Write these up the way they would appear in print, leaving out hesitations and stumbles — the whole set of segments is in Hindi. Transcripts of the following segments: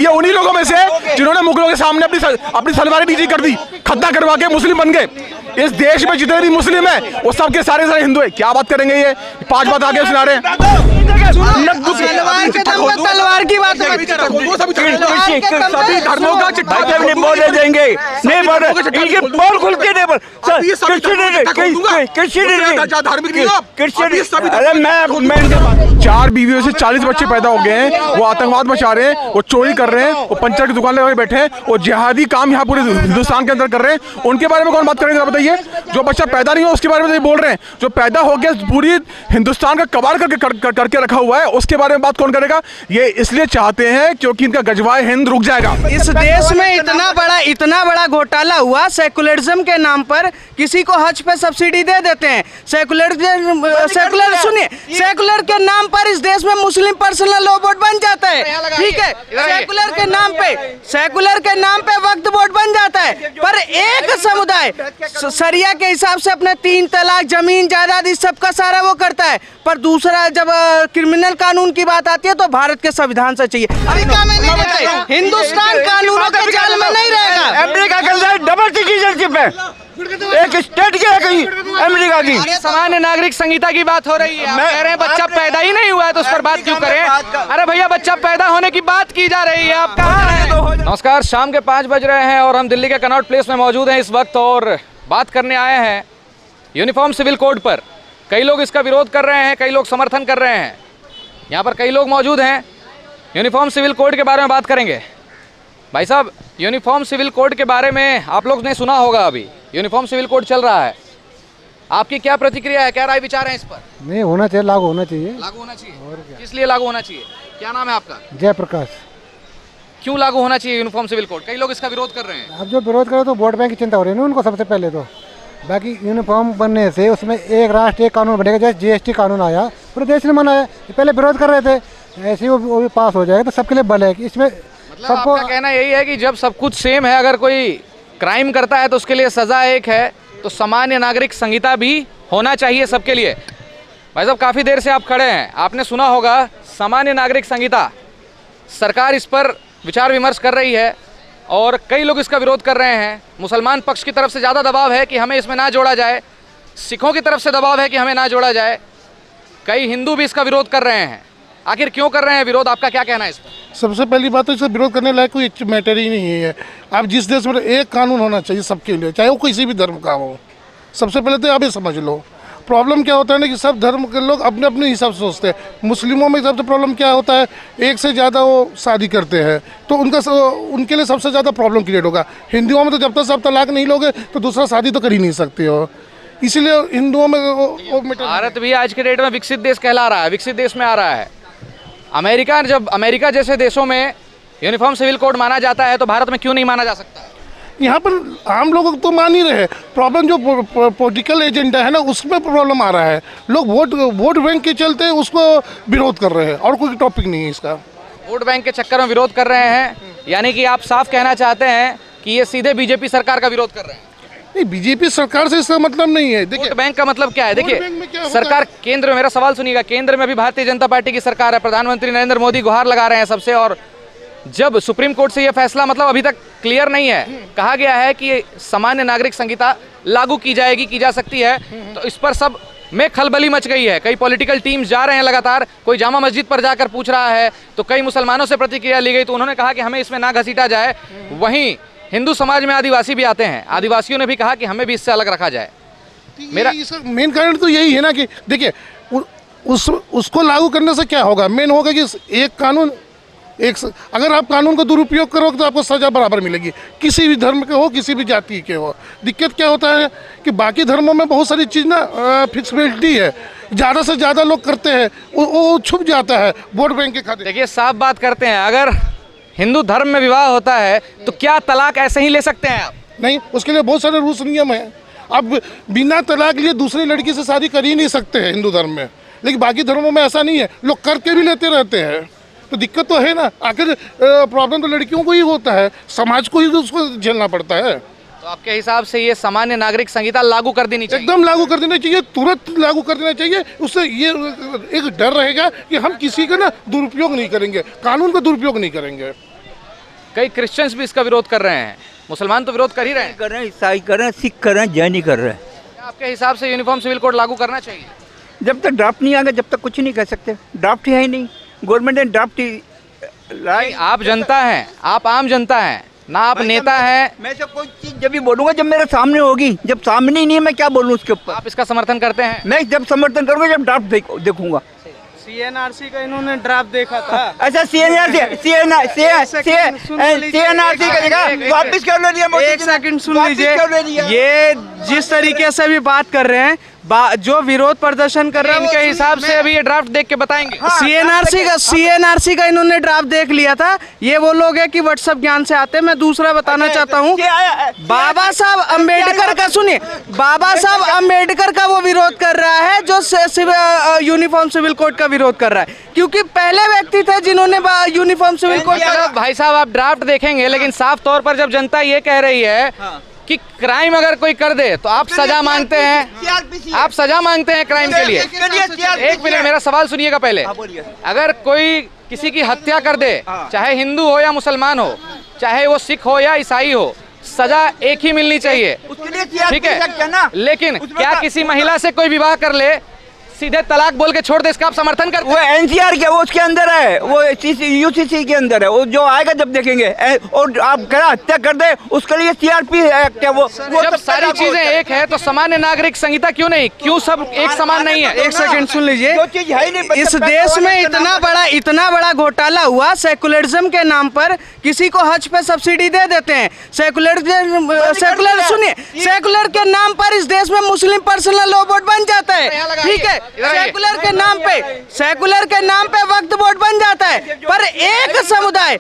ये उन्हीं लोगों में से है जिन्होंने मुगलों के सामने अपनी सलवारें नीचे कर दी, खद्दा करवा के मुस्लिम बन गए। इस देश में जितने भी मुस्लिम हैं वो सबके सारे हिंदू हैं। क्या बात करेंगे ये? 5 बात आगे सुना रहे हैं। तलवार की बात सभी धर्मों का चिट्ठा नहीं बोले देंगे, नहीं बोले, इनके बोल खुल के नहीं बोल। अरे मैं 4 बीवियों से 40 बच्चे पैदा हो गए हैं, वो आतंकवाद मचा रहे हैं, वो चोरी कर रहे हैं, वो पंचर की दुकान लगा बैठे हैं, वो जिहादी काम यहाँ पूरे हिंदुस्तान के अंदर कर रहे हैं। उनके बारे में कौन बात करेगा बताइए? जो बच्चा पैदा नहीं हो उसके बारे में बोल रहे हैं, जो पैदा हो गया पूरी हिंदुस्तान का कबाड़ करके रखा हुआ है उसके बारे में बात कौन करेगा? ये इसलिए चाहते हैं क्योंकि इनका गजवाए हिंद रुक जाएगा। इस देश में इतना बड़ा घोटाला हुआ, सेकुलरिज्म के नाम पर किसी को हज पे सब्सिडी दे देते हैं। सेकुलर सुनिए, सेकुलर के नाम पर इस देश में मुस्लिम पर्सनल लॉ बोर्ड बन जाता है, ठीक है। सेकुलर के नाम पे वक्फ बोर्ड बन जाता है, पर एक समुदाय शरिया के हिसाब से अपने 3 तलाक, जमीन जायदाद इस सब का सारा वो करता है, पर दूसरा जब क्रिमिनल कानून की बात आती है तो भारत के संविधान से चाहिए। अमेरिका में नहीं रहेगा, हिंदुस्तान कानूनों के जाल में नहीं रहेगा। अमेरिका का डबल सिटीजनशिप है, एक स्टेट की है कहीं अमेरिका की। सामान्य नागरिक संहिता की बात हो रही है, आप कह रहे हैं बच्चा पैदा ही नहीं हुआ है तो उस पर बात क्यों करें? अरे भैया, बच्चा पैदा होने की बात की जा रही है, आप कहाँ हैं? नमस्कार, शाम के 5 बज रहे हैं और हम दिल्ली के कनॉट प्लेस में मौजूद हैं इस वक्त और बात करने आए हैं यूनिफॉर्म सिविल कोड पर। कई लोग इसका विरोध कर रहे हैं, कई लोग समर्थन कर रहे हैं। यहाँ पर कई लोग मौजूद हैं, यूनिफॉर्म सिविल कोड के बारे में बात करेंगे। भाई साहब, यूनिफॉर्म सिविल कोड के बारे में आप लोग ने सुना होगा, अभी यूनिफॉर्म सिविल कोड चल रहा है, आपकी क्या प्रतिक्रिया है, क्या राय विचार है इस पर? नहीं, होना चाहिए, लागू होना चाहिए। लागू होना चाहिए? और क्या? किस लिए लागू होना चाहिए? क्या नाम है आपका? जयप्रकाश। क्यों लागू होना चाहिए यूनिफॉर्म सिविल कोड? कई लोग इसका विरोध कर रहे हैं। अब जो विरोध करे तो वोट बैंक की चिंता हो रही है ना उनको सबसे पहले तो। बाकी यूनिफॉर्म बनने से उसमें एक राष्ट्र एक कानून बनेगा, जैसे GST कानून आया पूरे देश ने मनाया, पहले विरोध कर रहे थे, ऐसे ही वो भी पास हो जाएगा तो सबके लिए भले है। इसमें मतलब आपका कहना यही है कि जब सब कुछ सेम है, अगर कोई क्राइम करता है तो उसके लिए सज़ा एक है, तो सामान्य नागरिक संहिता भी होना चाहिए सबके लिए। भाई साहब, काफ़ी देर से आप खड़े हैं, आपने सुना होगा सामान्य नागरिक संहिता, सरकार इस पर विचार विमर्श कर रही है और कई लोग इसका विरोध कर रहे हैं। मुसलमान पक्ष की तरफ से ज़्यादा दबाव है कि हमें इसमें ना जोड़ा जाए, सिखों की तरफ से दबाव है कि हमें ना जोड़ा जाए, कई हिंदू भी इसका विरोध कर रहे हैं। आखिर क्यों कर रहे हैं विरोध, आपका क्या कहना है इस पर? सबसे पहली बात तो इसका विरोध करने लायक कोई मैटर ही नहीं है। आप जिस देश में एक कानून होना चाहिए सबके लिए, चाहे वो किसी भी धर्म का हो। सबसे पहले तो आप ये समझ लो, प्रॉब्लम क्या होता है ना कि सब धर्म के लोग अपने अपने हिसाब से सोचते हैं। मुस्लिमों में सबसे प्रॉब्लम क्या होता है, एक से ज़्यादा वो शादी करते हैं तो उनके लिए सबसे ज़्यादा प्रॉब्लम क्रिएट होगा। हिंदुओं में तो जब तक सब तलाक नहीं लोगे तो दूसरा शादी तो कर ही नहीं सकते हो, इसीलिए हिंदुओं में भारत भी आज के डेट में विकसित देश कहला रहा है, विकसित देश में आ रहा है। अमेरिका जैसे देशों में यूनिफॉर्म सिविल कोड माना जाता है तो भारत में क्यों नहीं माना जा सकता? यहाँ पर आम लोग तो मान ही रहे, प्रॉब्लम जो पॉलिटिकल एजेंडा है ना उसमें प्रॉब्लम आ रहा है। लोग वोट बैंक के चलते उसको विरोध कर रहे हैं और कोई टॉपिक नहीं है इसका। वोट बैंक के चक्कर में विरोध कर रहे हैं, यानी कि आप साफ कहना चाहते हैं कि ये सीधे बीजेपी सरकार का विरोध कर रहे हैं? नहीं, बीजेपी सरकार से इसका मतलब नहीं है। देखिए, वोट बैंक का मतलब क्या है? देखिए, सरकार केंद्र में, मेरा सवाल सुनिएगा, केंद्र में अभी भारतीय जनता पार्टी की सरकार है, प्रधानमंत्री नरेंद्र मोदी गुहार लगा रहे हैं सबसे, और जब सुप्रीम कोर्ट से ये फैसला मतलब अभी तक क्लियर नहीं है, कहा गया है कि सामान्य नागरिक संहिता लागू की जाएगी, की जा सकती है, तो इस पर सब में खलबली मच गई है। कई पॉलिटिकल टीम्स जा रहे हैं लगातार, कोई जामा मस्जिद पर जाकर पूछ रहा है, तो कई मुसलमानों से प्रतिक्रिया ली गई तो उन्होंने कहा कि हमें इसमें ना घसीटा जाए। वहीं हिंदू समाज में आदिवासी भी आते हैं, आदिवासियों ने भी कहा कि हमें भी इससे अलग रखा जाए। मेरा मेन कारण तो यही है ना कि देखिए, उसको लागू करने से क्या होगा, मेन होगा कि एक कानून अगर आप कानून का दुरुपयोग करोगे तो आपको सज़ा बराबर मिलेगी, किसी भी धर्म के हो, किसी भी जाति के हो। दिक्कत क्या होता है कि बाकी धर्मों में बहुत सारी चीज़ ना फिक्सिबिलिटी है, ज़्यादा से ज़्यादा लोग करते हैं, वो छुप जाता है वोट बैंक के खाते। देखिए, साफ बात करते हैं, अगर हिंदू धर्म में विवाह होता है तो क्या तलाक ऐसे ही ले सकते हैं आप? नहीं, उसके लिए बहुत सारे रूल्स नियम हैं। आप बिना तलाक लिए दूसरी लड़की से शादी कर ही नहीं सकते हैं हिंदू धर्म में, लेकिन बाकी धर्मों में ऐसा नहीं है, लोग करके भी लेते रहते हैं। तो दिक्कत तो है ना, आखिर प्रॉब्लम तो लड़कियों को ही होता है, समाज को ही तो उसको झेलना पड़ता है। तो आपके हिसाब से ये सामान्य नागरिक संहिता लागू कर देनी चाहिए? एकदम लागू कर देना चाहिए, तुरंत लागू कर देना चाहिए। उससे ये एक डर रहेगा कि हम किसी का ना दुरुपयोग नहीं करेंगे, कानून का दुरुपयोग नहीं करेंगे। कई क्रिश्चियंस भी इसका विरोध कर रहे हैं, मुसलमान तो विरोध कर ही रहे हैं। कर रहे हैं, ईसाई कर रहे हैं, सिख कर रहे हैं, जैनी कर रहे हैं। क्या आपके हिसाब से यूनिफॉर्म सिविल कोड लागू करना चाहिए? जब तक ड्राफ्ट नहीं आ गया जब तक कुछ नहीं कह सकते। ड्राफ्ट ही है ही नहीं, गवर्नमेंट ने ड्राफ्ट ही नहीं, आप जनता हैं, आप आम जनता हैं ना, आप नेता हैं। मैं तो कोई चीज जब भी बोलूंगा जब मेरे सामने होगी, जब सामने ही नहीं है मैं क्या बोलूँ उसके ऊपर। आप इसका समर्थन करते हैं? मैं जब समर्थन करूंगा जब ड्राफ्ट देखूंगा। सीएनआरसी का इन्होंने ड्राफ्ट देखा था। अच्छा सीएनआरसी का जगह वापस क्यों ले लिया? एक सेकंड सुन लीजिए, ये जिस तरीके से भी बात कर रहे हैं, जो विरोध प्रदर्शन कर रहे हैं इनके हिसाब से अभी ये ड्राफ्ट देख के बताएंगे। सीएनआरसी का इन्होंने ड्राफ्ट देख लिया था। ये वो लोग हैं कि व्हाट्सएप ज्ञान से आते हैं। मैं दूसरा बताना चाहता हूँ, बाबा साहब अम्बेडकर का सुनिए, बाबा साहब अम्बेडकर का वो विरोध कर रहा है जो यूनिफॉर्म सिविल कोड का विरोध कर रहा है, क्योंकि पहले व्यक्ति थे जिन्होंने यूनिफॉर्म सिविल कोड। भाई साहब आप ड्राफ्ट देखेंगे, लेकिन साफ तौर पर जब जनता ये कह रही है कि क्राइम अगर कोई कर दे तो आप सजा मांगते हैं, आप सजा मांगते हैं क्राइम के लिए। एक मिनट मेरा सवाल सुनिएगा पहले। अगर कोई किसी की हत्या कर दे, चाहे हिंदू हो या मुसलमान हो, चाहे वो सिख हो या ईसाई हो, सजा एक ही मिलनी चाहिए, ठीक है? लेकिन क्या किसी महिला से कोई विवाह कर ले, सीधे तलाक बोल के छोड़ दे, इसका आप समर्थन करते हैं? वो एनसीआर के वो उसके अंदर है, वो यूसीसी के अंदर है, वो जो आएगा जब देखेंगे। और आप करा हत्या कर दे उसके लिए सीआरपी एक्ट है। वो जब सारी चीजें एक है तो सामान्य नागरिक संहिता क्यों नहीं? क्यों सब एक समान नहीं है? एक सेकंड सुन लीजिए, जो चीज है ही नहीं, इस देश में इतना बड़ा घोटाला हुआ सेकुलरिज्म के नाम पर। किसी को हज पे सब्सिडी दे देते हैं, सेकुलर सुनिए, सेकुलर के नाम पर इस देश में मुस्लिम पर्सनल लॉ बोर्ड बन जाता है, ठीक है? सेकुलर के नाम पे वक्फ बोर्ड बन जाता है, पर एक समुदाय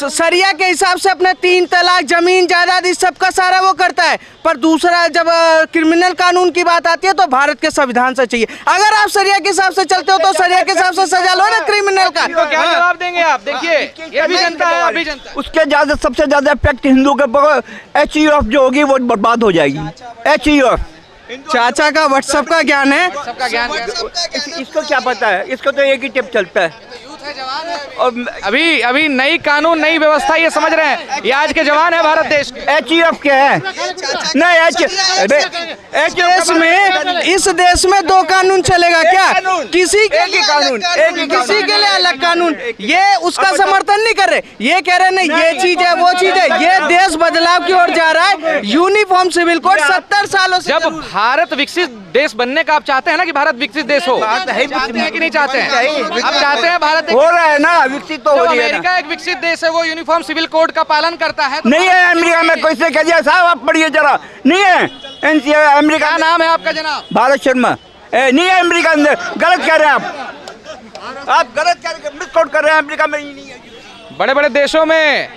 शरिया के हिसाब से अपने 3 तलाक, जमीन जायदाद, इस सब का सारा वो करता है। पर दूसरा जब क्रिमिनल कानून की बात आती है तो भारत के संविधान से चाहिए। अगर आप शरिया के हिसाब से चलते हो तो शरिया के हिसाब से सजा लो ना क्रिमिनल का। तो क्या जवाब देंगे आप? देखिए ये भी जनता है, अभी जनता। उसके ज्यादा सबसे ज्यादा इफेक्ट हिंदू के HEF जो होगी वो बर्बाद हो जाएगी। HEF चाचा का व्हाट्सएप का ज्ञान है, सबका ज्ञान है। इसको क्या पता है? इसको तो एक ही टिप चलता है। और अभी नई कानून, नई व्यवस्था ये समझ रहे हैं, ये आज के जवान है भारत देश के। HEF क्या है? नहीं इस देश में 2 कानून चलेगा क्या? किसी के एक ही कानून, किसी के लिए अलग कानून। ये उसका समर्थन नहीं कर रहे, ये कह रहे नहीं ये चीज है वो चीज है। ये देश बदलाव की ओर जा रहा है। यूनिफॉर्म सिविल कोड 70 सालों से। जब भारत विकसित देश बनने का आप चाहते हैं ना कि भारत विकसित देश हो, चाहते हैं कि नहीं चाहते हैं? आप चाहते हैं भारत हो रहा है ना, विकसित तो हो रही है। अमेरिका एक विकसित देश है, वो यूनिफॉर्म सिविल कोड का पालन करता है। नहीं है अमेरिका में, कैसे कह दिया साहब? आप पढ़िए जरा, नहीं है एनसीआर अमेरिका। क्या नाम है आपका जनाब? भारत शर्मा। नहीं है अमेरिका अंदर, गलत कह रहे हैं आप गलत कह रहे हैं, मिसकोट कर रहे हैं। अमेरिका में नहीं है। बड़े बड़े देशों में,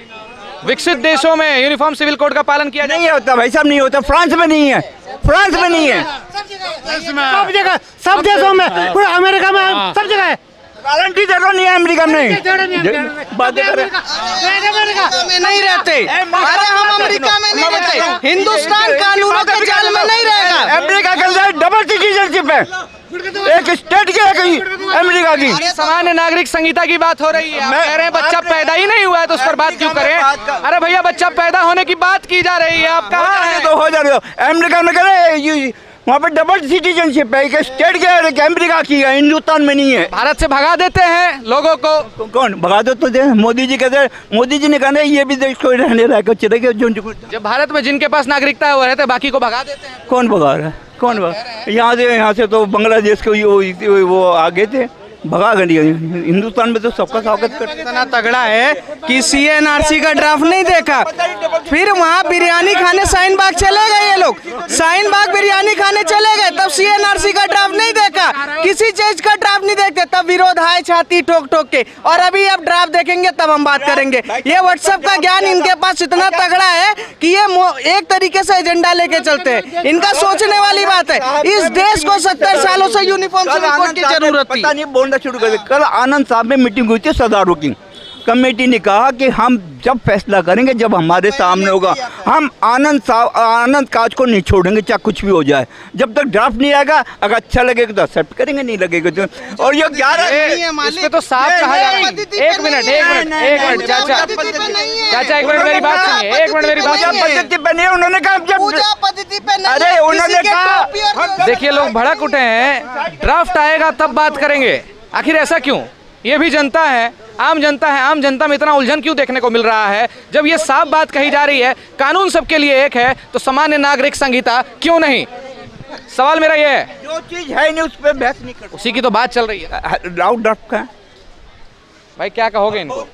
विकसित देशों में यूनिफॉर्म सिविल कोड का पालन किया नहीं होता भाई साहब, नहीं होता। फ्रांस में नहीं है, फ्रांस में नहीं है, सब जगह, सब देशों में, पूरा अमेरिका में, सब जगह है। गारंटी दे रहा नहीं है अमेरिका में। बातें कर रहे हैं। में नहीं रहते, अरे हम अमेरिका में नहीं रहते, हिंदुस्तान कानूनों के जाल में नहीं रहेगा। अमेरिका के अंदर डबल सिटीजनशिप है, एक स्टेट की है अमेरिका की। सामान्य नागरिक संहिता की बात हो रही है, आप कह रहे हैं बच्चा पैदा ही नहीं हुआ है तो उस पर बात क्यों करें? अरे भैया बच्चा पैदा होने की बात की जा रही है, आप कहाँ हैं? तो हो जा रहे हो। अमेरिका में करे वहाँ पे डबल सिटीजनशिप है, एक स्टेट की है, एक अमेरिका की है, हिंदुस्तान में नहीं है। भारत से भगा देते हैं लोगों को। कौन भगा दो? तो दे मोदी जी कहते, मोदी जी ने कहा ये भी देश को रहने लायक चले गए। जब भारत में जिनके पास नागरिकता है वो रहते, बाकी को भगा देते हैं। कौन भगा रहा है? कौन भगा? यहाँ से तो बांग्लादेश को वो आगे थे, भगा गए। हिंदुस्तान में तो सबका स्वागत करते। इतना तगड़ा है कि सीएनआरसी का ड्राफ्ट नहीं देखा, फिर वहाँ बिरयानी खाने शाहीन बाग चले गए। ये लोग शाहीन बाग बिरयानी खाने चले गए, तब सीएनआरसी का ड्राफ्ट नहीं देखा, किसी चीज का ड्राफ्ट नहीं देखते, तब विरोध है छाती ठोक ठोक के। और अभी अब ड्राफ्ट देखेंगे तब हम बात करेंगे। ये व्हाट्सएप का ज्ञान इनके पास इतना तगड़ा है कि ये एक तरीके से एजेंडा लेके चलते हैं। इनका सोचने वाली बात है। इस देश को 70 सालों से यूनिफॉर्म सिविल कोड की जरूरत थी। शुरू कर। कल आनंद साहब में मीटिंग हुई थी सरदारों की, कमेटी ने कहा कि हम जब फैसला करेंगे जब हमारे सामने होगा, हम आनंद काज को नहीं छोड़ेंगे चाहे कुछ भी हो जाए। जब तक ड्राफ्ट नहीं आएगा, अगर अच्छा लगेगा तो एक्सेप्ट करेंगे, नहीं लगेगा तो। और ये 11 इसमें तो साफ कहा जा रहा है। एक मिनट चाचा, एक मिनट मेरी बात सुनिए, एक मिनट मेरी बात सुनिए। पद्धति पे नहीं, उन्होंने कहा पूजा पद्धति पे नहीं, अरे उन्होंने कहा, देखिए लोग भड़क उठे हैं, ड्राफ्ट आएगा तब बात करेंगे। आखिर ऐसा क्यों? ये भी जनता है, आम जनता है, आम जनता में इतना उलझन क्यों देखने को मिल रहा है? जब ये साफ बात कही जा रही है, कानून सबके लिए एक है, तो सामान्य नागरिक संहिता क्यों नहीं? सवाल मेरा ये है। जो चीज है नहीं उस पर बहस नहीं कर, उसी की तो बात चल रही है। राउट ड्राफ्ट का भाई क्या कहोगे इनको?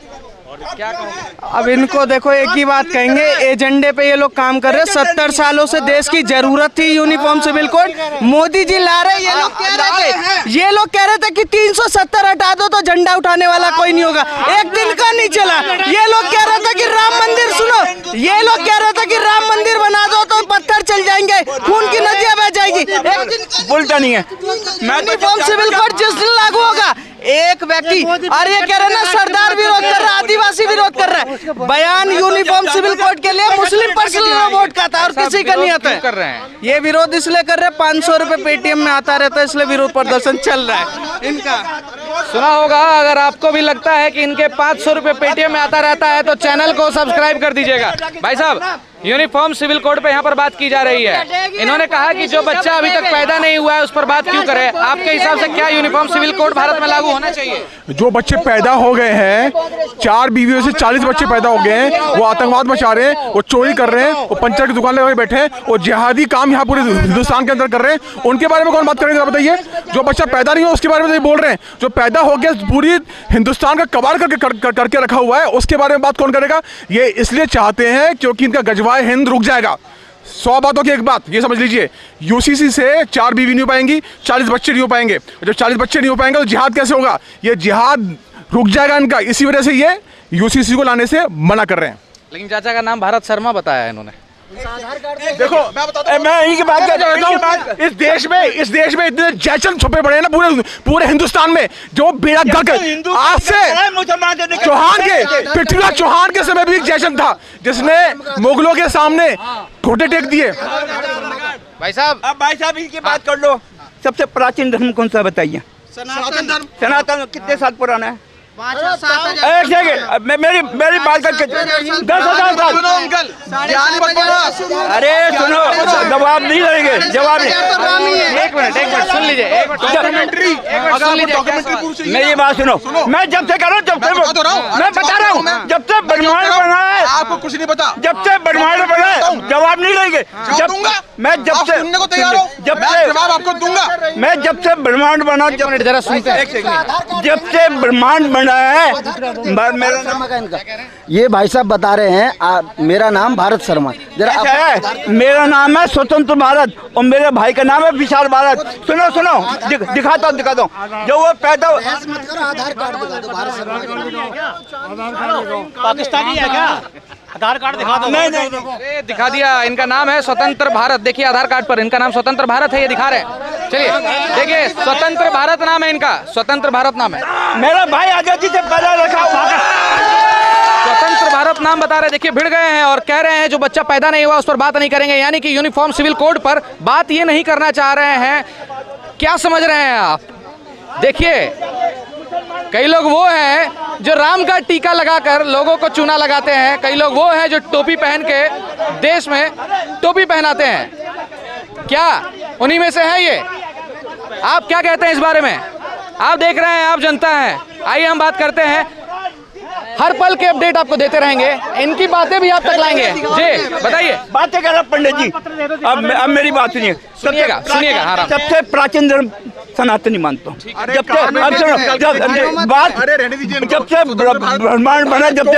क्या कहोगे? अब इनको देखो, एक ही बात कहेंगे, एजेंडे पे ये लोग काम कर रहे हैं। 70 सालों से देश की जरूरत थी uniform civil code, Modi ji ला रहे। ये लोग कह रहे थे कि 370 हटा दो तो झंडा उठाने वाला कोई नहीं होगा। एक दिन का नहीं चला। ये लोग कह रहे थे कि राम मंदिर, सुनो, ये लोग कह रहे थे कि राम मंदिर बना दो तो पत्थर चल जाएंगे, खून की नदियां बह जाएगी। एक दिन बोलता नहीं है। यूनिफॉर्म सिविल कोड जिस दिन लागू होगा, एक व्यक्ति, और ये कह रहे ना सरदार विरोध कर रहा है, आदिवासी विरोध कर रहा है। बयान यूनिफॉर्म सिविल कोड के लिए मुस्लिम पर्सनल वोट का था और किसी का नहीं आता है। कर रहे हैं ये विरोध इसलिए कर रहे हैं, 500 रुपए पेटीएम में आता रहता है, इसलिए विरोध प्रदर्शन चल रहा है इनका। सुना होगा, अगर आपको भी लगता है कि इनके 500 रुपए पेटीएम में आता रहता है तो चैनल को सब्सक्राइब कर दीजिएगा। भाई साहब, यूनिफॉर्म सिविल कोड पे यहाँ पर बात की जा रही है। इन्होंने कहा कि जो बच्चा अभी तक पैदा नहीं हुआ है उस पर बात क्यों करे? आपके हिसाब से क्या यूनिफॉर्म सिविल कोड भारत में लागू होना चाहिए? जो बच्चे पैदा हो गए हैं, 4 बीवियों से 40 बच्चे पैदा हो गए हैं, वो आतंकवाद मचा रहे हैं, वो चोरी कर रहे हैं, वो पंचर की दुकान लगा बैठे हैं, वो जिहादी काम यहाँ पूरे हिंदुस्तान के अंदर कर रहे हैं। उनके बारे में कौन बात करेगा बताइए? जो बच्चा पैदा नहीं हो उसके बारे में बोल रहे हैं। जो पैदा हो गया, पूरी हिंदुस्तान का कबाड़ करके रखा हुआ है, उसके बारे में बात कौन करेगा? ये इसलिए चाहते हैं क्योंकि इनका गजवाए हिंद रुक जाएगा। 100 बातों की एक बात ये समझ लीजिए, यूसीसी से 4 बीवी नहीं हो पाएंगी, 40 बच्चे नहीं हो पाएंगे। जब 40 बच्चे नहीं हो पाएंगे तो जिहाद कैसे होगा? ये जिहाद रुक जाएगा इनका। इसी वजह से ये यूसीसी को लाने से मना कर रहे हैं। लेकिन चाचा का नाम भारत शर्मा बताया है इन्होंने। देखो मैं बताता हूं, मैं इनकी बात कर रहा हूं। इस देश में इतने जैसन छुपे पड़े हैं ना पूरे हिंदुस्तान में, जो बेड़ा गर्क आज से पृथ्वीराज चौहान के समय भी एक जैसन था जिसने मुगलों के सामने घोटे टेक दिए। भाई साहब, अब भाई साहब इनकी बात कर लो। सबसे प्राचीन धर्म कौन सा बताइए? सनातन धर्म। सनातन कितने साल पुराना है? 5,000-7,000। एक सेकंड, मेरी बात करके 10,000 साल। अरे सुनो, जवाब नहीं देंगे, जवाब नहीं। एक मिनट सुन लीजिए, एक मिनट। मेरी बात सुनो, मैं जब से करूँ जब से मैं बता रहा हूँ, जब से ब्रह्मांड बना है आपको कुछ नहीं पता। जब से ब्रह्मांड बना है जवाब नहीं देंगे। मैं जब से सुनने को तैयार हो, जवाब आपको दूंगा। मैं जब से ब्रह्मांड बना, जरा सुनते हैं। जब से ब्रह्मांड बना है, मेरा नाम ये भाई साहब बता रहे हैं मेरा नाम भारत शर्मा। जरा है, मेरा नाम है स्वतंत्र भारत और मेरे भाई का नाम है विशाल भारत। सुनो दिखाता हूँ। जो वो पैदा आधार कार्ड दिखा दो, भारत शर्मा पाकिस्तानी है क्या? आधार कार्ड दिखा दो। नहीं दिखा दिया। इनका नाम है स्वतंत्र भारत। देखिए आधार कार्ड पर इनका नाम स्वतंत्र भारत है, ये दिखा रहे हैं। चलिए देखिए, स्वतंत्र भारत नाम है इनका, स्वतंत्र भारत नाम है। मेरा भाई आजादी से पैदा रखा हुआ स्वतंत्र भारत नाम बता रहे। देखिए भिड़ गए हैं और कह रहे हैं जो बच्चा पैदा नहीं हुआ उस पर बात नहीं करेंगे, यानी कि यूनिफॉर्म सिविल कोड पर बात ये नहीं करना चाह रहे हैं। क्या समझ रहे हैं आप? देखिए, कई लोग वो हैं जो राम का टीका लगाकर लोगों को चूना लगाते हैं, कई लोग वो हैं जो टोपी पहन के देश में टोपी पहनाते हैं। क्या उन्हीं में से है ये? आप क्या कहते हैं इस बारे में? आप देख रहे हैं, आप जनता हैं। आइए हम बात करते हैं। हर पल के अपडेट आपको देते रहेंगे, इनकी बातें भी आप तक लाएंगे। जी बताइए। बातें कर रहा पंडित जी। अब मेरी बात सुनिए, सुनिएगा। हाँ, सबसे प्राचीन धर्म सनातनी मानता हूँ। जब से अब सुनो, जब से ब्रह्मांड बना, जब से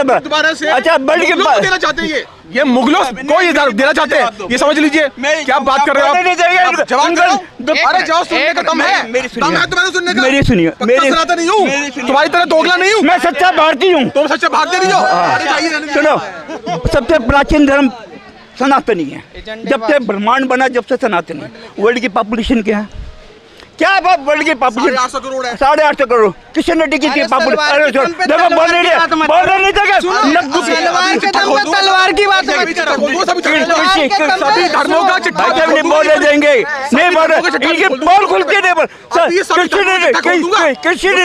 अच्छा बढ़ के देना चाहते हैं ये मुगलों को ये देना चाहते हैं, ये समझ लीजिए। क्या बात कर रहे हो आप? जवाब जवाब सुनने का दम है, मेरी सुनिए। सुनिए, नहीं हूँ, तुम्हारी तरह दोगला नहीं हूँ। मैं सच्चा भारतीय हूँ। तुम सच्चे भारतीय नहीं हो। सुनो, सबसे प्राचीन धर्म सनातनी है। जब से ब्रह्मांड बना, जब से सनातनी। वर्ल्ड की पॉपुलेशन क्या है? क्या वर्ल्ड की पॉपुलेशन 850 करोड़ है। 850 करोड़ किशन रेड्डी की अरे पॉपुलेशन। सलवार के दम पे देखो बोल तलवार की बात मत बोल नहीं था सलवार के दम पे तलवार की बात मत करो। सभी धर्मों का चिट्ठा भाई नहीं बोलने देंगे, नहीं बोल रहे इनकी बोल खुल के नहीं बोल। क्रिश्चियन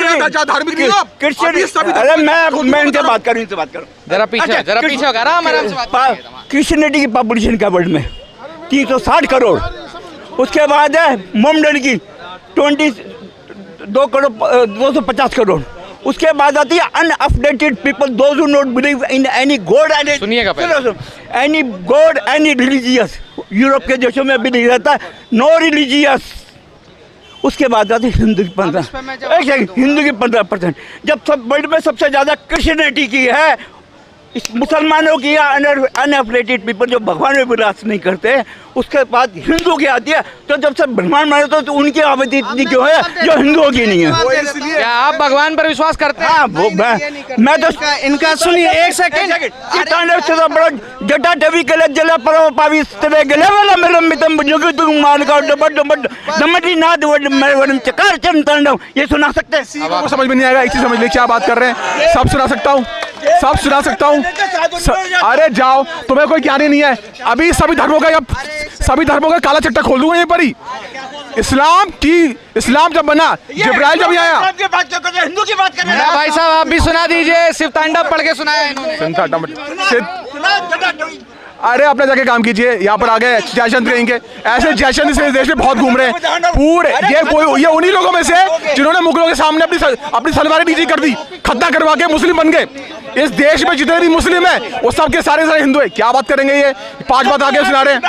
अरे मैं इनसे बात करूँ, इनसे बात करूँ। जरा पीछे, जरा पीछे होगा, आराम से बात कीजिए। किशन रेड्डी की पॉपुलेशन क्या वर्ल्ड में 360 करोड़। उसके बाद है मोमडन की 22 करोड़ 250 करोड़। उसके बाद आती है unupdated people those who not believe in any god and सुनिएगा पहले। Any god any religious. Europe के देशों में भी नहीं रहता नो रिलीजियस। उसके बाद आती है हिंदू की 15, एक सेकंड, हिंदू की 15%। जब सब वर्ल्ड में सबसे ज़्यादा क्रिश्चियनिटी की है, इस मुसलमानों की या अनअपडेटेड पीपल जो भगवान में विश्वास नहीं करते, उसके बाद हिंदू की आती है। तो जब सब भगवान माने तो उनकी आबादी इतनी क्यों है जो हिंदुओं की नहीं है? क्या आप भगवान पर विश्वास करते हैं? हाँ वो मैं तो इनका सुनिए एक सेकंड। बड़ा जटा टवी के लिए जला पर पाविस्त्र गले वाला मेरा मितम बुजुर्ग तुम मान का डबड डबड दमटी नाद वड चकार चंद तांडव, ये सुना सकते हैं? आपको समझ में नहीं आएगा, एक चीज समझ लीजिए क्या बात कर रहे हैं। सब सुना सकता हूँ, सब सुना सकता हूँ। अरे जाओ, तुम्हें कोई ज्ञान ही नहीं है। अभी सभी धर्मों का सभी धर्मों का काला चट्टा खोल दूंगा यहीं पर ही। इस्लाम जब बना, जिब्राइल जब आया। हिंदू की बात कर रहे हैं भाई साहब आप भी सुना दीजिए, शिव तांडव पढ़ के सुनाया इन्होंने। अरे अपने जाके काम कीजिए, यहाँ पर आ गए जयचंद कहेंगे। ऐसे जयचंद इस देश में बहुत घूम रहे हैं पूरे। ये उन्हीं लोगों में से जिन्होंने मुगलों के सामने अपनी सलवारें नीची कर दी, खद्दा करवा के मुस्लिम बन गए। इस देश में जितने भी मुस्लिम हैं वो सबके सारे हिंदू हैं। क्या बात करेंगे ये? 5 बात आगे सुना रहे हैं।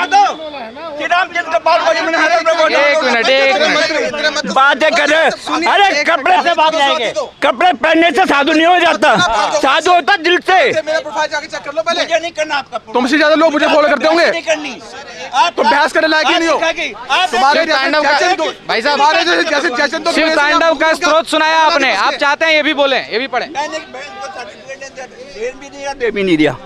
एक मिनट बातें करे। अरे कपड़े से बात जाएंगे, कपड़े पहनने से साधु नहीं हो जाता, साधु होता दिल से। मुझे नहीं करना आपका, तुमसे ज्यादा लोग मुझे फॉलो करते होंगे, तो बहस करने लायक ही नहीं हो। तुम्हारे तांडव का भाई साहब, शिव तांडव का स्रोत सुनाया आपने। आप चाहते हैं ये भी बोले, ये भी पढ़े? दे भी नहीं दिया।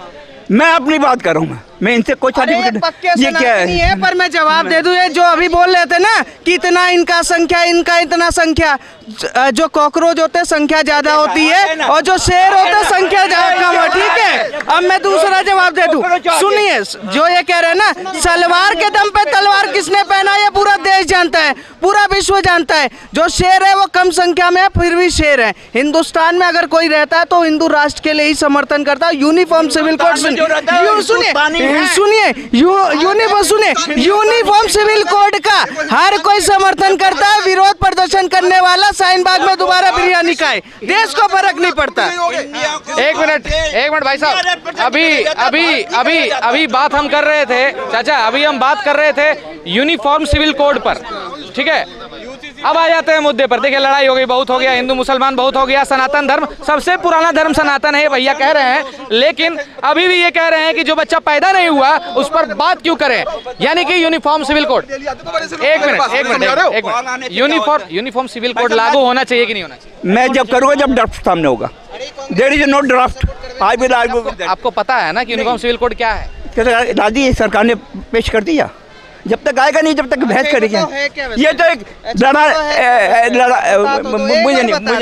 मैं अपनी बात कर रहा हूँ, मैं इनसे कोई सर्टिफिकेट ये क्या नहीं है? पर मैं जवाब दे दूं। ये जो अभी बोल रहे थे ना कि इतना इनका संख्या, इनका इतना संख्या, जो कॉकरोच होते हैं संख्या ज्यादा होती है और जो शेर होते हैं संख्या कम है। ठीक है, अब मैं दूसरा जवाब दे दूं। सुनिए, जो ये कह रहे हैं ना सलवार के दम पे तलवार किसने पहना, ये पूरा देश जानता है, पूरा विश्व जानता है। जो शेर है वो कम संख्या में है, फिर भी शेर है। हिंदुस्तान में अगर कोई रहता है तो हिंदू राष्ट्र के लिए ही समर्थन करता है। Uniform civil code uniform civil code का हर कोई समर्थन करता है। विरोध प्रदर्शन करने वाला शाहीन बाग में दोबारा बिरयानी खाए, देश को फर्क नहीं पड़ता। एक मिनट भाई साहब, अभी बात हम कर रहे थे चाचा, अभी हम बात कर रहे थे यूनिफॉर्म सिविल कोड पर। ठीक है, अब आ जाते हैं मुद्दे पर। देखिए लड़ाई हो गई, बहुत हो गया, हिंदू मुसलमान बहुत हो गया। सनातन धर्म सबसे पुराना धर्म सनातन है, ये भैया कह रहे हैं, लेकिन अभी भी ये कह रहे हैं कि जो बच्चा पैदा नहीं हुआ उस पर बात क्यों करें, यानी कि यूनिफॉर्म सिविल कोड। एक मिनट, यूनिफॉर्म सिविल कोड लागू होना चाहिए कि नहीं होना चाहिए? मैं जब करूँगा जब ड्राफ्ट सामने होगा। There is no draft, I will argue with that. आपको पता है ना कि यूनिफॉर्म सिविल कोड क्या है? दादी सरकार ने पेश कर दिया, जब तक आएगा नहीं जब तक बहस करेंगे। ये तो एक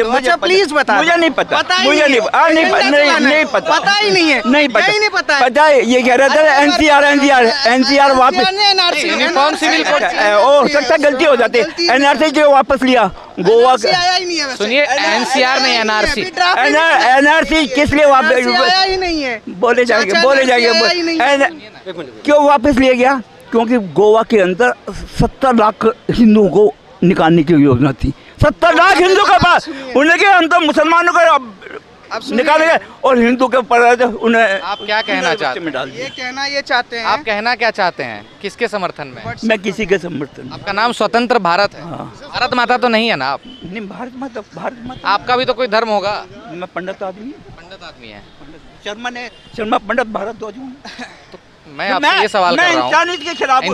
अच्छा प्लीज बता। मुझे नहीं पता, मुझे नहीं पता, पता ही नहीं है, नहीं पता, पता है। ये कह रहा था एनसीआर वापस, यूनिफॉर्म सिविल कोड हो सकता गलती हो जाती है। एनआरसी जो वापस लिया गोवा का, सुनिए एनसीआर नहीं एनआरसी, एनआरसी किस लिए वापस नहीं है? बोले जाएंगे क्यों वापस लिया गया? क्योंकि गोवा के अंदर 70 लाख हिंदुओं को निकालने की योजना थी। 70 लाख हिंदू के पास, उनके अंदर मुसलमानों को निकालेंगे और हिंदू के ऊपर उन्हें। आप क्या कहना चाहते हैं? ये चाहते हैं आप कहना क्या चाहते हैं? किसके समर्थन में? मैं किसी के समर्थन। आपका नाम स्वतंत्र भारत है। भारत माता तो नहीं है ना आप? नहीं, भारत माता। आपका भी तो कोई धर्म होगा। मैं पंडित आदमी है। शर्मा पंडित भारत मैं आपसे ये सवाल कर रहा हूँ, इंसानियत के खिलाफ हूँ।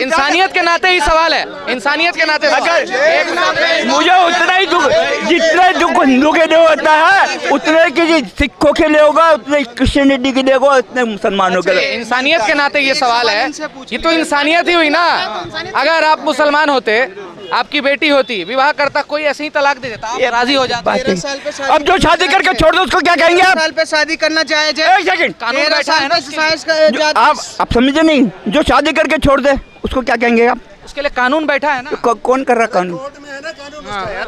इंसानियत के नाते ही सवाल है, इंसानियत के नाते मुझे उतना ही दुख, जितना दुख हिंदू के लिए होता है उतने की सिखों के लिए होगा, उतने क्रिश्चियनिटी के लिए होगा, उतने मुसलमानों के लिए। इंसानियत के नाते ये सवाल है, ये तो इंसानियत ही हुई ना। अगर आप मुसलमान होते, आपकी बेटी होती, विवाह करता, कोई ऐसे ही तलाक दे देता, आप राजी हो जाते। अब जो शादी करके छोड़ दो उसको क्या कहेंगे आप? साल पे शादी करना जायज है। एक सेकंड, कानून बैठा है ना, आप समझे नहीं, जो शादी करके छोड़ दे उसको क्या कहेंगे आप? उसके लिए कानून बैठा है ना। कौन कर रहा कानून?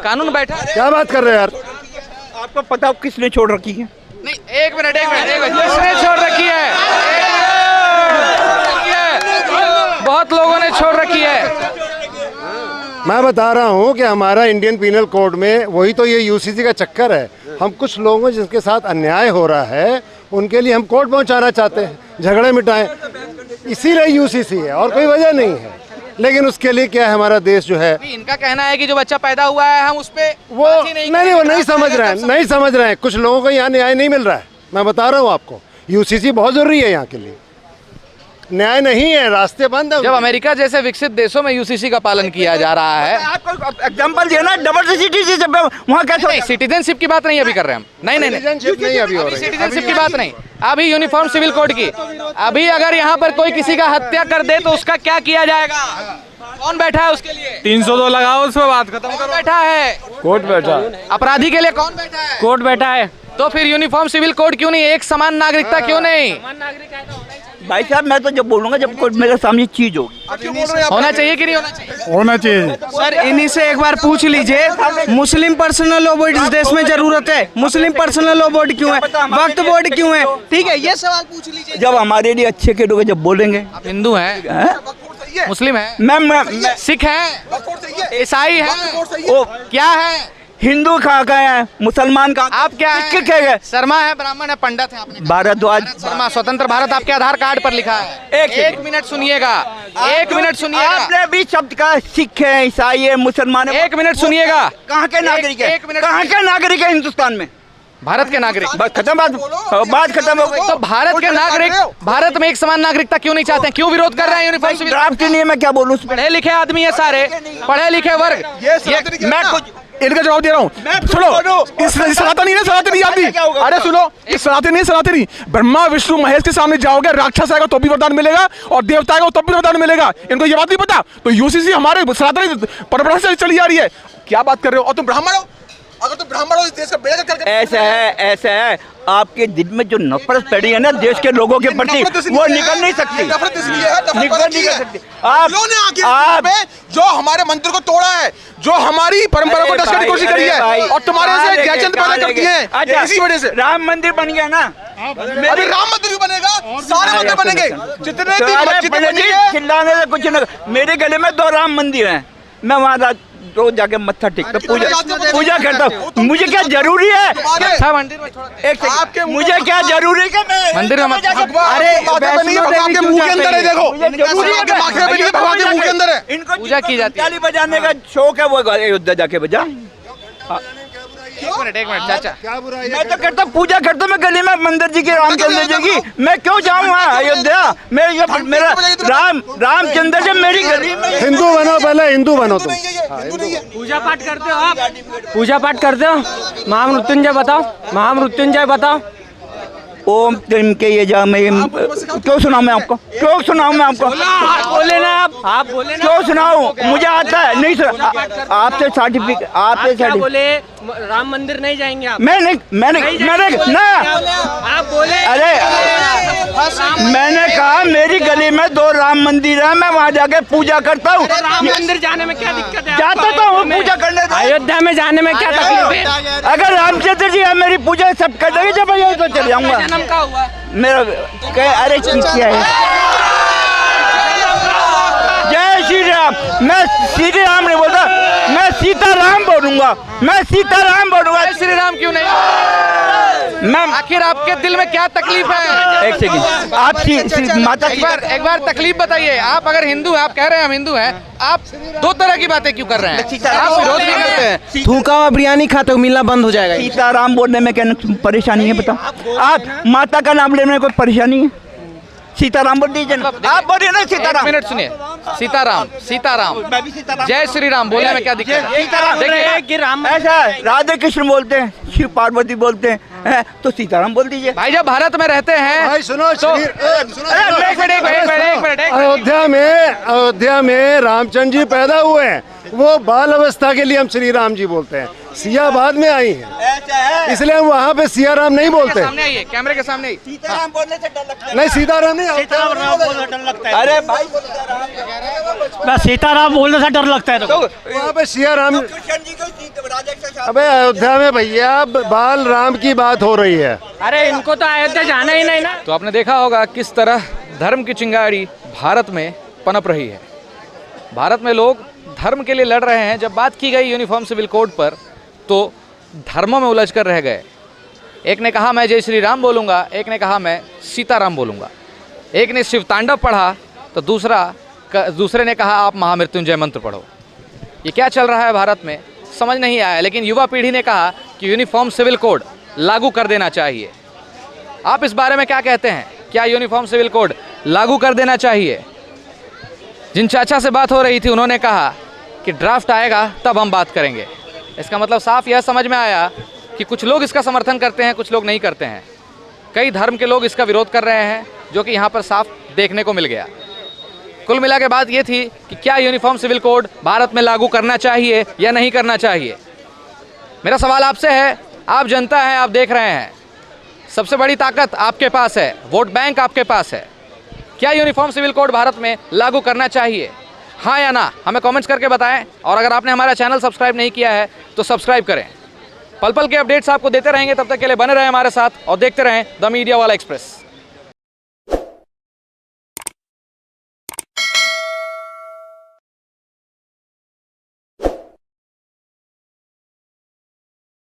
कानून बैठा है। क्या बात कर रहे हैं यार? आपको पता हो किसने छोड़ रखी है? नहीं, एक मिनट, किसने छोड़ रखी है? बहुत लोगों ने छोड़ रखी है। मैं बता रहा हूँ कि हमारा इंडियन पीनल कोड में वही तो ये यूसीसी का चक्कर है। हम कुछ लोगों जिनके साथ अन्याय हो रहा है उनके लिए हम कोर्ट पहुँचाना चाहते हैं, झगड़े मिटाएं, इसीलिए यूसीसी है और कोई वजह नहीं है। लेकिन उसके लिए क्या है, हमारा देश जो है, इनका कहना है कि जो बच्चा पैदा हुआ है हम उस पे वो नहीं, वो नहीं समझ रहे हैं, नहीं समझ रहे हैं। कुछ लोगों को यहाँ न्याय नहीं मिल रहा है। मैं बता रहा हूँ आपको, यूसीसी बहुत जरूरी है यहाँ के लिए। न्याय नहीं है, रास्ते बंद है। जब अमेरिका जैसे विकसित देशों में यूसीसी का पालन किया जा रहा है, आपको एग्जांपल दिया ना, डबल सिटीजनशिप वहाँ कैसे? सिटीजनशिप की बात नहीं अभी कर रहे हैं हम। नहीं, नहीं अभी हो रही है। सिटीजनशिप की बात नहीं, अभी यूनिफॉर्म सिविल कोड की। अभी अगर यहाँ पर कोई किसी का हत्या कर दे तो उसका क्या किया जाएगा? कौन बैठा है उसके लिए? 302 लगाओ, उस पर बात खत्म कौन बैठा है? कोर्ट बैठा, अपराधी के लिए कौन बैठा है? कोर्ट बैठा है। तो फिर यूनिफॉर्म सिविल कोड क्यों नहीं? एक समान नागरिकता क्यों नहीं? भाई साहब मैं तो जब बोलूंगा जब कोई मेरे सामने चीज होगी। होना चाहिए कि नहीं होना चाहिए? होना चाहिए। सर इन्हीं से एक बार पूछ लीजिए, मुस्लिम पर्सनल लॉ बोर्ड इस देश में जरूरत है? मुस्लिम पर्सनल लॉ बोर्ड क्यों है? वक्फ बोर्ड क्यों है? ठीक है, ये सवाल पूछ लीजिए। जब हमारे लिए अच्छे के लोग जब बोलेंगे, आप हिंदू हैं, मुस्लिम हैं, मैं सिख हैं, ईसाई हैं, ओ क्या है? हिंदू कहाँ का है, मुसलमान का? आप क्या सिख हैं? क्या है? शर्मा है, ब्राह्मण है, पंडित है, आपने भारद्वाज शर्मा। स्वतंत्र भारत आपके आधार कार्ड पर लिखा है। एक मिनट सुनिएगा, एक मिनट सुनिएगा, आपने भी शब्द का सिख है, ईसाई है, मुसलमान है। एक मिनट सुनिएगा। कहाँ के नागरिक है? एक मिनट कहाँ के नागरिक है हिंदुस्तान में? भारत के नागरिक। बस खत्म बात खत्म हो गई। तो भारत के नागरिक भारत में एक समान नागरिकता क्यों नहीं चाहते हैं? क्यों विरोध कर रहे हैं यूनिफॉर्म सिविल? ड्राफ्ट के लिए मैं क्या बोलूँ? पढ़े लिखे आदमी है सारे, पढ़े लिखे वर्ग। मैं कुछ इनका जवाब दे रहा हूँ। सुनो, इस सनातनी ने सनातनी आदमी, अरे सुनो, इस सनातनी ब्रह्मा विष्णु महेश के सामने जाओगे, राक्षस आएगा तो भी वरदान मिलेगा और देवता आएगा तब भी वरदान मिलेगा। इनको ये बात नहीं पता। तो यूसीसी हमारे सनातनी परंपरा से चली आ रही है। क्या बात कर रहे हो? और तुम ब्राह्मण हो, अगर तुम ब्राह्मण हो इस देश का बेड़ा करके। ऐसा है आपके दिल में जो नफरत पड़ी है ना देश के लोगों के प्रति, वो निकल नहीं सकती, निकल नहीं सकती। आप जो हमारे मंदिर को तोड़ा है, जो हमारी परंपरा को डसने की कोशिश करी है, और तुम्हारे से जयचंद पैदा करती है, इसी वजह से राम मंदिर बन गया ना। अभी राम मंदिर भी बनेगा, सारे मंदिर बनेंगे, जितने भी मस्जिदें बनी है। खिलाने से कुछ न, मेरे गले में 2 राम मंदिर हैं, मैं वहाँ तो जाके मत्था टेकता, पूजा करता हूँ। मुझे क्या जरूरी है? मंदिर में एक सेकंड, मुझे क्या जरूरी है कि मैं मंदिर में? अरे भगवान के मुंह के अंदर है, देखो भगवान के मुंह के अंदर है। इनको पूजा की जाती है। ताली बजाने का शौक है, वो अयोध्या जाके बजा। एक मिनट चाचा, मैं तो करता पूजा करता, मैं गली में मंदिर जी की, रामचंद्र जी की, मैं क्यों जाऊँ वहाँ अयोध्या? मेरा रामचंद्र जी मेरी गली में। हिंदू बनो, पहले हिंदू बनो तुम। पूजा पाठ करते हो आप? पूजा पाठ करते हो? महामृत्युंजय बताओ, महामृत्युंजय बताओ। ओम त्रिम के ये जा, मैं क्यों सुनाऊं मैं आपको? क्यों सुनाऊं मैं आपको? बोले ना आप बोले ना। क्यों सुनाऊं? मुझे आता है नहीं सुना। आपसे सर्टिफिकेट, आपसे क्या बोले? राम मंदिर नहीं जाएंगे आप? मैंने ना, आप बोले। अरे मैंने कहा मेरी गली में 2 राम मंदिर है, मैं वहाँ जाके पूजा करता हूँ। राम मंदिर जाने में क्या दिक्कत है? जाता तो हूँ पूजा करने। अयोध्या में जाने में क्या तकलीफ है? अगर रामचंद्र जी है मेरी पूजा सब कर देंगे, जब मैं तो चले जाऊंगा। जन्म का हुआ मेरा अरे क्या है? जय श्री राम। मैं श्री राम नहीं बोलता, मैं सीताराम बोलूंगा, मैं सीताराम बोलूंगा। श्री राम क्यों नहीं? मैं आखिर आपके दिल में क्या तकलीफ है? एक सेकंड, आप माता एक बार तकलीफ बताइए। आप अगर हिंदू हैं, आप कह रहे हैं हम हिंदू हैं, आप 2 तरह की बातें क्यों कर रहे हैं? आप विरोध भी करते हैं। थूका हुआ बिरयानी खाते हो, मिलना बंद हो जाएगा। सीताराम बोलने में क्या परेशानी है बताओ? आप माता का नाम लेने में कोई परेशानी है? सीताराम बोल दीजिए ना, मतलब आप बोलिए ना एक सीताराम। मिनट सुनिए, सीताराम सीताराम मैं भी सीताराम। जय श्री राम बोलने में क्या दिक्कत है? सीताराम देखिए, कि राम ऐसा है, राधे कृष्ण बोलते हैं, शिव पार्वती बोलते हैं, तो सीताराम बोल दीजिए। भाई जब भारत में रहते हैं भाई सुनो, तो एक मिनट अयोध्या में रामचंद्र जी पैदा हुए हैं, वो बाल अवस्था के लिए हम श्री राम जी बोलते हैं। सिया बाद में आई है, ऐसा है, इसलिए हम वहाँ पे सिया राम नहीं बोलते। सामने आइए, कैमरे के सामने आइए। सीताराम बोलने से डर लगता है। नहीं, सीताराम नहीं, अरे भाई सीताराम बोलने से डर लगता है तो वहाँ पे सिया राम। कृष्ण जी को राधे कृष्ण। अबे अयोध्या में भैया बाल राम की बात हो रही है। अरे इनको तो अयोध्या जाना ही नहीं ना। तो आपने देखा होगा किस तरह धर्म की चिंगारी भारत में पनप रही है। भारत में लोग धर्म के लिए लड़ रहे हैं। जब बात की गई यूनिफॉर्म सिविल कोड पर तो धर्मों में उलझ कर रह गए। एक ने कहा मैं जय श्री राम बोलूँगा, एक ने कहा मैं सीताराम बोलूँगा, एक ने शिव तांडव पढ़ा तो दूसरे ने कहा आप महामृत्युंजय मंत्र पढ़ो। ये क्या चल रहा है भारत में समझ नहीं आया। लेकिन युवा पीढ़ी ने कहा कि यूनिफॉर्म सिविल कोड लागू कर देना चाहिए। आप इस बारे में क्या कहते हैं? क्या यूनिफॉर्म सिविल कोड लागू कर देना चाहिए? जिन चाचा से बात हो रही थी उन्होंने कहा कि ड्राफ्ट आएगा तब हम बात करेंगे। इसका मतलब साफ यह समझ में आया कि कुछ लोग इसका समर्थन करते हैं, कुछ लोग नहीं करते हैं। कई धर्म के लोग इसका विरोध कर रहे हैं, जो कि यहाँ पर साफ देखने को मिल गया। कुल मिला के बात ये थी कि क्या यूनिफॉर्म सिविल कोड भारत में लागू करना चाहिए या नहीं करना चाहिए। मेरा सवाल आपसे है, आप जनता हैं, आप देख रहे हैं, सबसे बड़ी ताकत आपके पास है, वोट बैंक आपके पास है। क्या यूनिफॉर्म सिविल कोड भारत में लागू करना चाहिए, हाँ या ना? हमें कमेंट्स करके बताएं। और अगर आपने हमारा चैनल सब्सक्राइब नहीं किया है तो सब्सक्राइब करें। पल पल के अपडेट्स आपको देते रहेंगे। तब तक के लिए बने रहें हमारे साथ और देखते रहें द मीडिया वाला एक्सप्रेस।